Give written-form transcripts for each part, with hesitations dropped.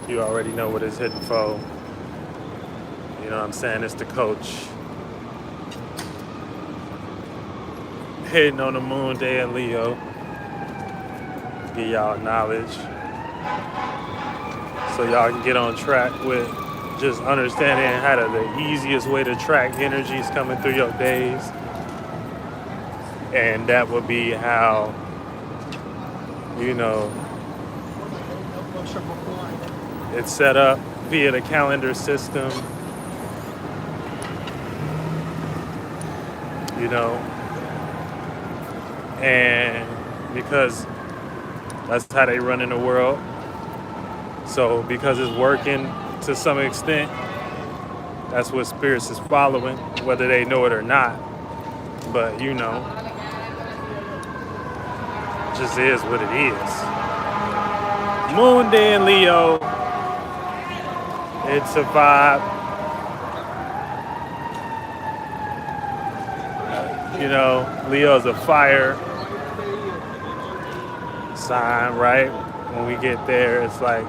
You already know what it's hitting for. You know what I'm saying? It's the coach hitting on the Moondae and Leo. Give y'all knowledge so y'all can get on track with just understanding how the easiest way to track energies coming through your days. And that would be how, you know, it's set up via the calendar system, you know, and because that's how they run in the world. So because it's working to some extent, that's what spirits is following, whether they know it or not. But you know, just is what it is. Moondae and Leo, it's a vibe. You know, Leo's a fire sign, right? When we get there, it's like,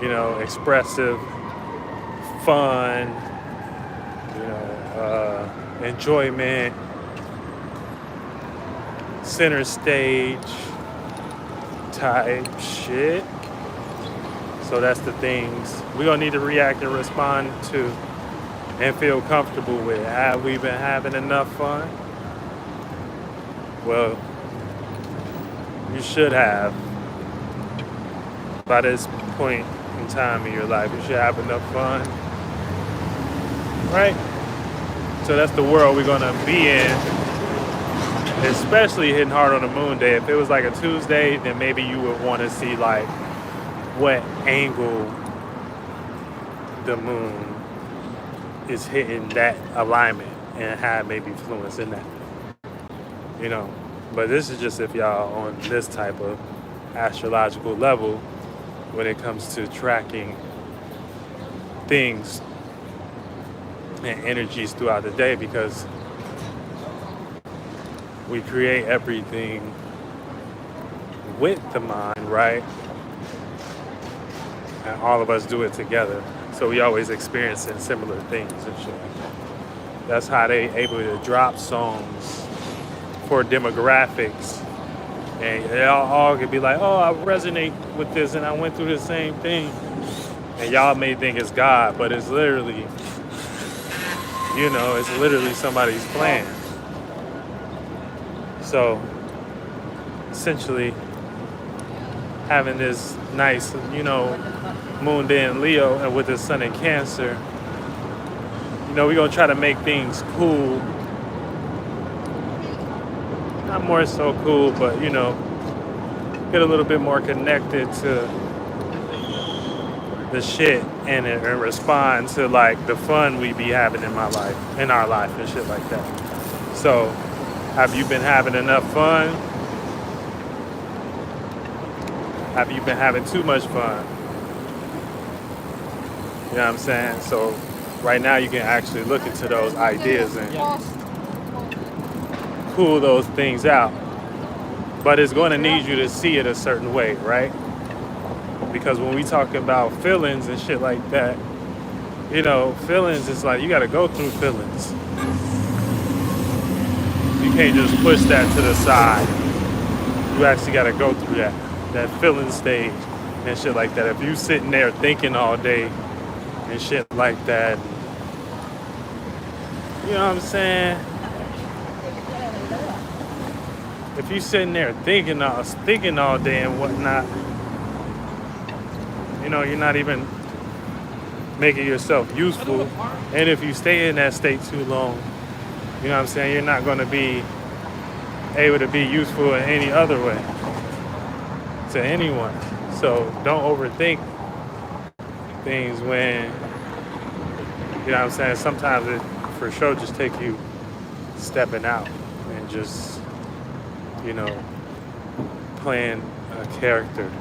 you know, expressive, fun, you know, enjoyment, center stage type shit. So that's the things we're gonna need to react and respond to and feel comfortable with. Have we been having enough fun? Well, you should have. By this point in time in your life, you should have enough fun, right? So that's the world we're gonna be in, especially hitting hard on the Moondae. If it was like a Tuesday, then maybe you would want to see like what angle the moon is hitting that alignment and have maybe influence in that, you know. But this is just if y'all on this type of astrological level when it comes to tracking things and energies throughout the day, because we create everything with the mind, right? And all of us do it together. So we always experiencing similar things and shit like that. That's how they able to drop songs for demographics. And they all could be like, oh, I resonate with this and I went through the same thing. And y'all may think it's God, but it's literally, you know, it's literally somebody's plan. So essentially having this nice, you know, Moondae and Leo and with the sun in Cancer, you know, we're gonna try to make things cool. Not more so cool, but you know, get a little bit more connected to the shit and respond to like the fun we be having in my life, in our life and shit like that. So, have you been having enough fun? Have you been having too much fun? You know what I'm saying? So right now you can actually look into those ideas and cool those things out. But it's going to need you to see it a certain way, right? Because when we talk about feelings and shit like that, you know, feelings is like you got to go through feelings. You can't just push that to the side. You actually got to go through that feeling stage and shit like that. If you sitting there thinking all day and shit like that, you know what I'm saying? If you sitting there thinking all day and whatnot, you know, you're not even making yourself useful. And if you stay in that state too long, you know what I'm saying, you're not going to be able to be useful in any other way to anyone. So don't overthink things when, you know what I'm saying, sometimes it for sure just take you stepping out and just, you know, playing a character.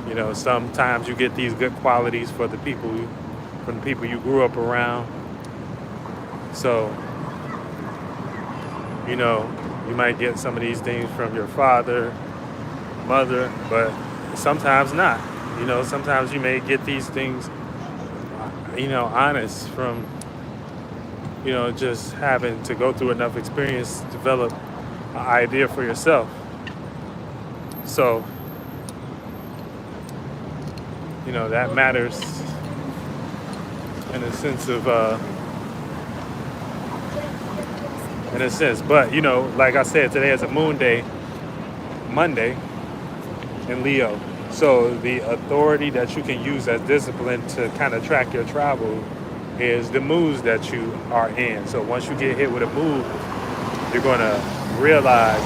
You know, sometimes you get these good qualities from the people you grew up around. So, you know, you might get some of these things from your father, mother, but sometimes not. You know, sometimes you may get these things, you know, honest from, you know, just having to go through enough experience to develop an idea for yourself. So, you know, that matters in a sense of, in a sense. But, you know, like I said, today is a Moondae, Monday in Leo. So the authority that you can use as discipline to kind of track your travel is the moods that you are in. So once you get hit with a mood, you're going to realize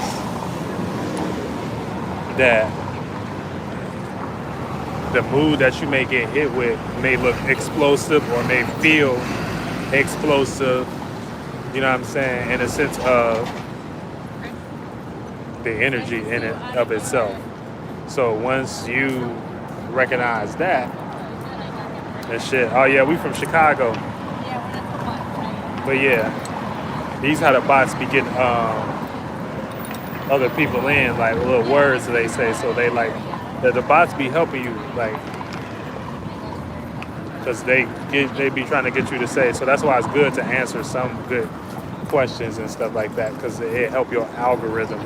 that the mood that you may get hit with may look explosive or may feel explosive, you know what I'm saying, in a sense of the energy in it of itself. So once you recognize that and shit, oh yeah, we from Chicago. But yeah, these how the bots be getting other people in, like little words that they say. So they like, the bots be helping you, like, because they be trying to get you to say. So that's why it's good to answer some good questions and stuff like that, because it help your algorithm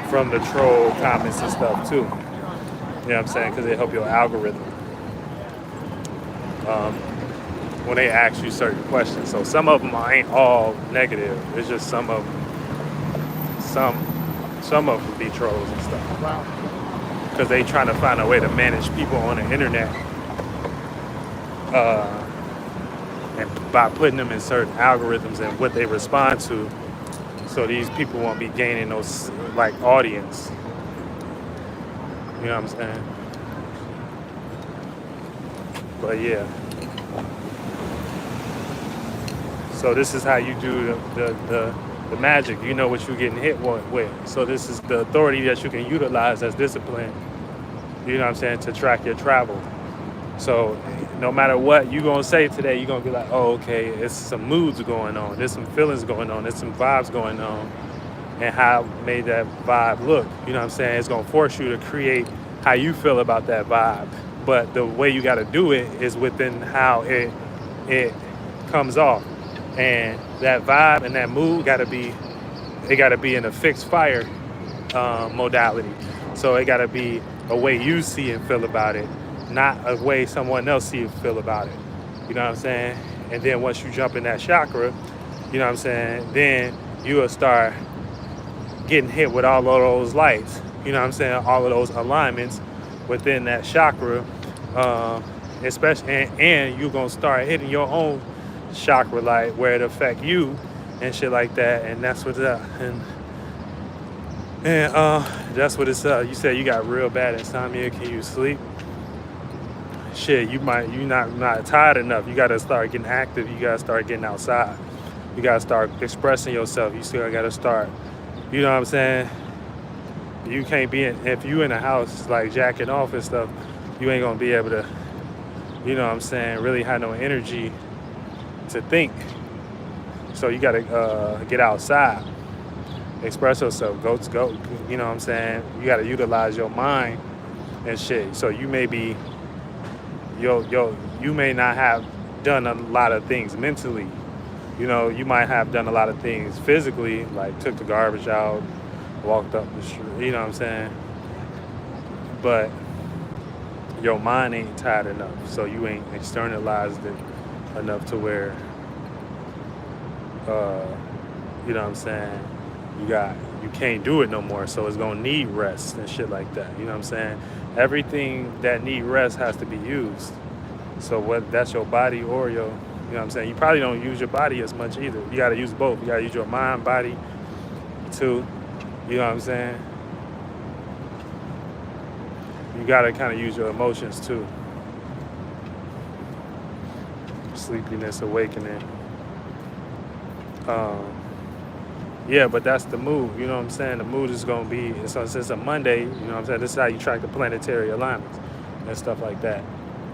from the troll comments and stuff too. You know what I'm saying? Because it help your algorithm when they ask you certain questions. So some of them ain't all negative. It's just some of them be trolls and stuff. Wow. Because they trying to find a way to manage people on the internet, and by putting them in certain algorithms and what they respond to, so these people won't be gaining those like audience. You know what I'm saying? But yeah. So this is how you do the magic. You know what you're getting hit with. So this is the authority that you can utilize as discipline, you know what I'm saying, to track your travel. So no matter what you're going to say today, you're going to be like, oh, okay, it's some moods going on. There's some feelings going on. There's some vibes going on. And how made that vibe look. You know what I'm saying? It's going to force you to create how you feel about that vibe. But the way you got to do it is within how it comes off. And that vibe and that mood got to be in a fixed fire modality. So it got to be a way you see and feel about it, not a way someone else see and feel about it. You know what I'm saying? And then once you jump in that chakra, you know what I'm saying, then you will start getting hit with all of those lights. You know what I'm saying? All of those alignments within that chakra, especially, and you're going to start hitting your own chakra light where it affect you and shit like that. And that's what's up. And that's what it's up. You said you got real bad insomnia. Can you sleep? Shit, you're not tired enough. You got to start getting active. You got to start getting outside. You got to start expressing yourself. You still got to start, you know what I'm saying? You can't be if you in a house like jacking off and stuff, you ain't gonna be able to, you know what I'm saying, really have no energy to think. So you gotta get outside, express yourself, go, you know what I'm saying? You gotta utilize your mind and shit. So you may be, you may not have done a lot of things mentally. You know, you might have done a lot of things physically, like took the garbage out, walked up the street, you know what I'm saying? But your mind ain't tired enough, so you ain't externalized it enough to where, you know what I'm saying, you can't do it no more, so it's gonna need rest and shit like that, you know what I'm saying? Everything that need rest has to be used. So whether that's your body or your, you know what I'm saying, you probably don't use your body as much either. You gotta use both. You gotta use your mind, body too. You know what I'm saying? You gotta kind of use your emotions too. Sleepiness, awakening. Yeah, but that's the mood. You know what I'm saying? The mood is gonna be, since it's a Monday, you know what I'm saying? This is how you track the planetary alignments and stuff like that.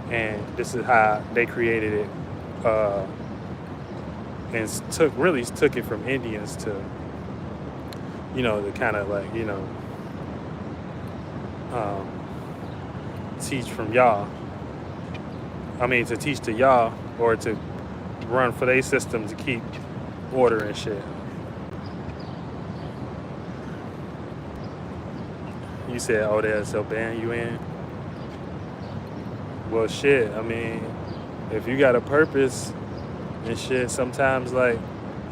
And this is how they created it. And took it from Indians to, you know, the kind of like, you know, teach from y'all. I mean, to teach to y'all or to run for their system to keep order and shit. You said, oh, they'll ban you in. Well, shit, I mean, if you got a purpose and shit, sometimes, like,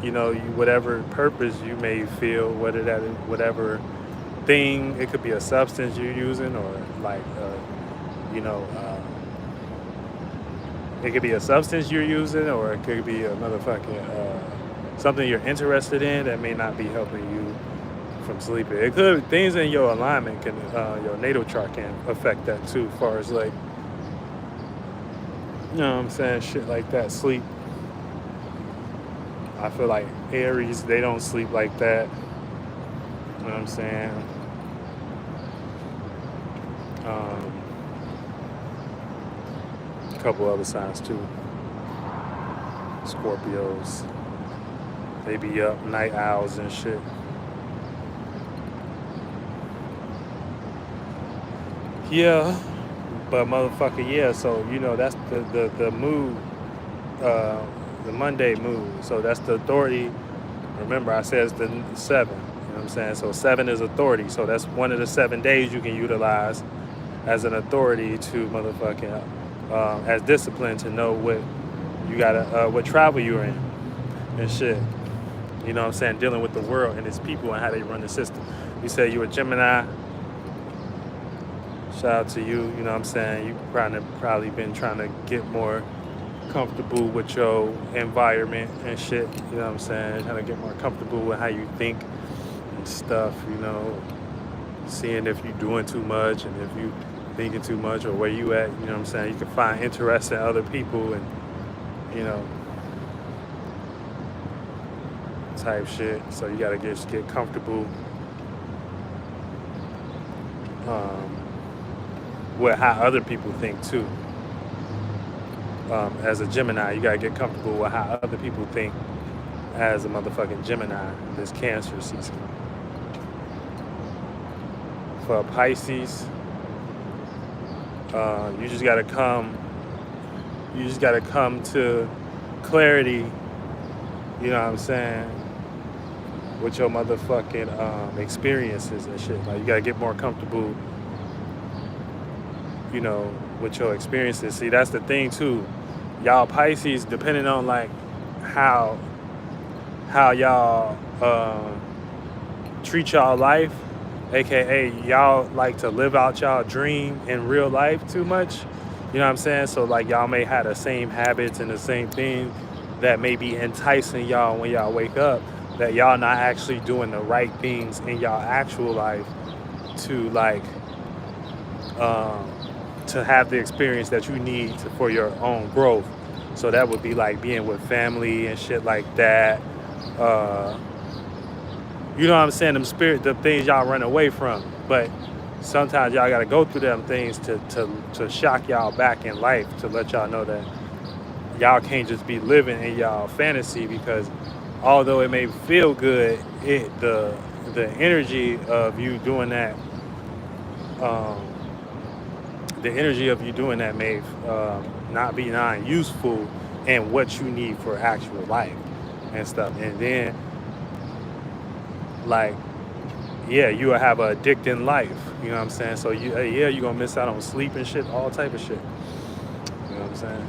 you know, whatever purpose you may feel, whether that is whatever thing, it could be a substance you're using, or like, you know, it could be a substance you're using, or it could be a motherfucking something you're interested in that may not be helping you from sleeping. It could, things in your alignment can, your natal chart can affect that too, as far as like, you know what I'm saying, shit like that, sleep. I feel like Aries, they don't sleep like that. You know what I'm saying? A couple other signs too. Scorpios, they be up, night owls and shit. Yeah, but motherfucker, yeah. So you know that's the mood, the Monday mood. So that's the authority. Remember, I said it's the 7. You know what I'm saying? So 7 is authority. So that's one of the 7 days you can utilize as an authority to motherfucking as discipline to know what you gotta what travel you're in and shit. You know what I'm saying? Dealing with the world and its people and how they run the system. You said you were Gemini. Shout out to you. You know what I'm saying? You've probably been trying to get more comfortable with your environment and shit. You know what I'm saying? Trying to get more comfortable with how you think and stuff. You know, seeing if you're doing too much and if you thinking too much or where you at. You know what I'm saying? You can find interest in other people and, you know, type shit. So you gotta just get comfortable with how other people think too. As a Gemini, you gotta get comfortable with how other people think as a motherfucking Gemini this Cancer season. For Pisces, you just gotta come to clarity, you know what I'm saying, with your motherfucking experiences and shit. Like, you gotta get more comfortable, you know, with your experiences. See, that's the thing too. Y'all Pisces, depending on like how y'all treat y'all life, aka y'all like to live out y'all dream in real life too much. You know what I'm saying? So like y'all may have the same habits and the same thing that may be enticing y'all when y'all wake up, that y'all not actually doing the right things in y'all actual life to like to have the experience that you need for your own growth. So that would be like being with family and shit like that. You know what I'm saying? The things y'all run away from. But sometimes y'all gotta go through them things to shock y'all back in life, to let y'all know that y'all can't just be living in y'all fantasy, because although it may feel good, the energy of you doing that, may not be non-useful in what you need for actual life and stuff. And then, like, yeah, you will have a addicting life. You know what I'm saying? So you're gonna miss out on sleep and shit, all type of shit. You know what I'm saying?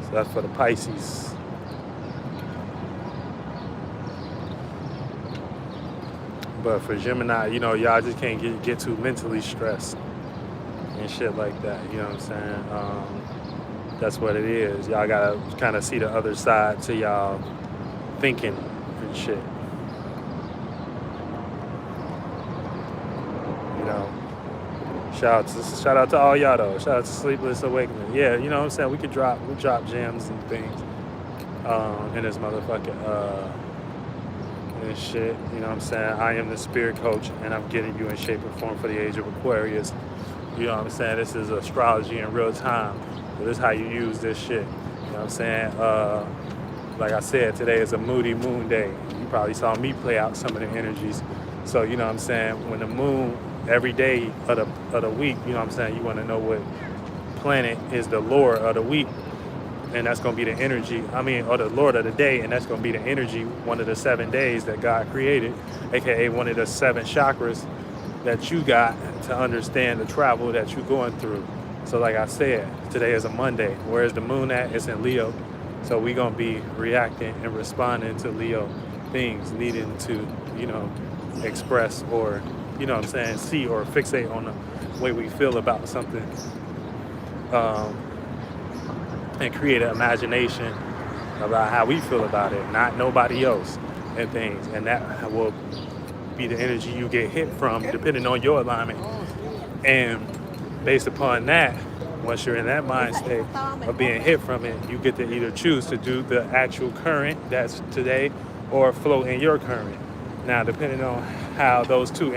So that's for the Pisces. But for Gemini, you know, y'all just can't get too mentally stressed and shit like that. You know what I'm saying? That's what it is. Y'all gotta kind of see the other side to y'all thinking and shit. You know, shout out to all y'all though. Shout out to Sleepless Awakening. Yeah, you know what I'm saying? We drop gems and things in this motherfucking and shit. You know what I'm saying? I am the spirit coach, and I'm getting you in shape and form for the age of Aquarius. You know what I'm saying? This is astrology in real time. So this is how you use this shit. You know what I'm saying? Like I said, today is a moody moon day. You probably saw me play out some of the energies So, you know what I'm saying, when the moon every day of the week, you know what I'm saying, you want to know what planet is the lord of the week, and that's going to be the energy, or the lord of the day, and that's going to be the energy, one of the 7 days that God created, aka one of the 7 chakras that you got to understand the travel that you're going through. So like I said, today is a Monday. Where's the moon at? It's in Leo. So we're going to be reacting and responding to Leo things, needing to, express or, see or fixate on the way we feel about something, and create an imagination about how we feel about it, not nobody else and things. And that will be the energy you get hit from depending on your alignment. And based upon that, once you're in that mind state of being hit from it, you get to either choose to do the actual current that's today or flow in your current. Now, depending on how those two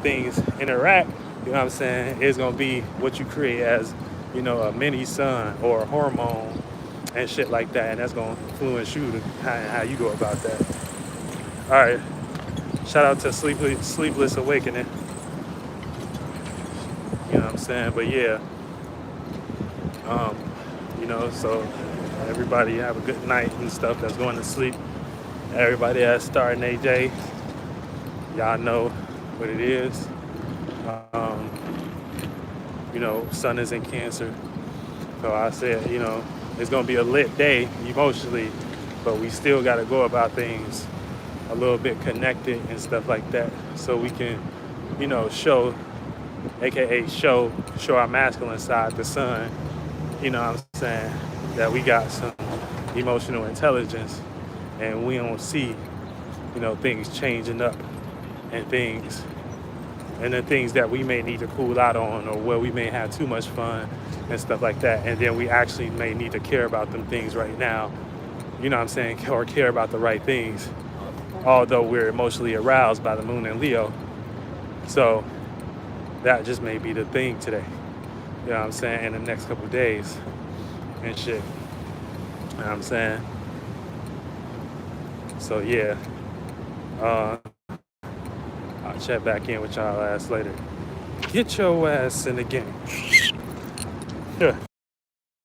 things interact, you know what I'm saying, it's going to be what you create as, a mini sun or a hormone and shit like that. And that's going to influence you to how you go about that. All right. Shout out to Sleepless Awakening. You know what I'm saying? But yeah, so everybody have a good night and stuff that's going to sleep. Everybody that's starting their day, y'all know what it is. Sun is in Cancer. So I said, it's going to be a lit day emotionally, but we still got to go about things a little bit connected and stuff like that, so we can, show, aka show our masculine side, the sun, you know what I'm saying, that we got some emotional intelligence, and we don't see, things changing up and things, and the things that we may need to cool out on, or where we may have too much fun and stuff like that, and then we actually may need to care about them things right now, you know what I'm saying, or care about the right things, although we're emotionally aroused by the moon in Leo. So that just may be the thing today, you know what I'm saying, in the next couple of days and shit, you know what I'm saying. So yeah, I'll check back in with y'all ass later. Get your ass in the game. Yeah.